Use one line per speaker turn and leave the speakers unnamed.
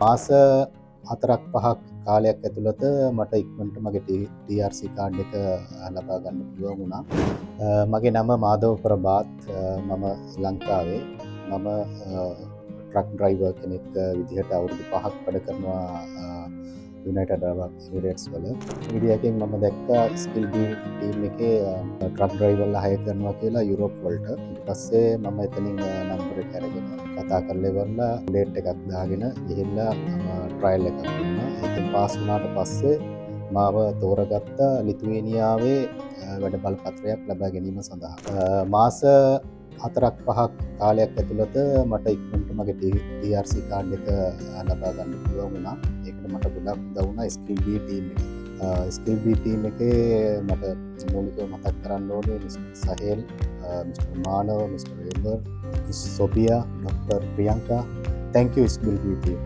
මාස 4ක් 5ක් කාලයක් ඇතුළත මට ඉක්මනට මගේ TRC කාඩ් එක ලබා ගන්න පුළුවන් වුණා. මගේ නම මාධව ප්‍රභාත්. මම ලංකාවේ මම ට්‍රක් ඩ්‍රයිවර් කෙනෙක් විදිහට අවුරුදු 5ක් වැඩ කරනවා යුනයිටඩ් අරබ් එමිරේට්ස් වල. මීඩියා එකෙන් මම දැක්කා ස්කිල් බී ටීම් එකේ ට්‍රක් ඩ්‍රයිවර්ලා හයර් කරනවා කියලා යුරෝප් වලට. ඊට පස්සේ මම එතනින් නම්බර් එක අරගෙන කතා කරලා ඉවරලා ඩේට් එකක් දාගෙන ගිහිල්ලා ට්‍රයල් එකක් දුන්නා. ඒකෙන් පාස් වුණාට පස්සේ මාව තෝරගත්තා ලිතුවේනියාවේ වැඩ බලපත්‍රයක් ලබා ගැනීම සඳහා. මාස 4ක් 5ක් කාලයක් ඇතුළත මට ඉක්මනට මගේ TRC කාඩ් එක ලබා ගන්න පුළුවන් වුණා. ඒකට මට ගොඩක් උදව් වුණා ස්කිල් බී ටීම් එක. ස්කිල් බී ටීම් එකේ මට මූලිකව මතක් කරන්න ඕනේ mister Sahel, mister Manawa, mister Eber, miss Sofia, doctor Priyanka. Thank you skill B team.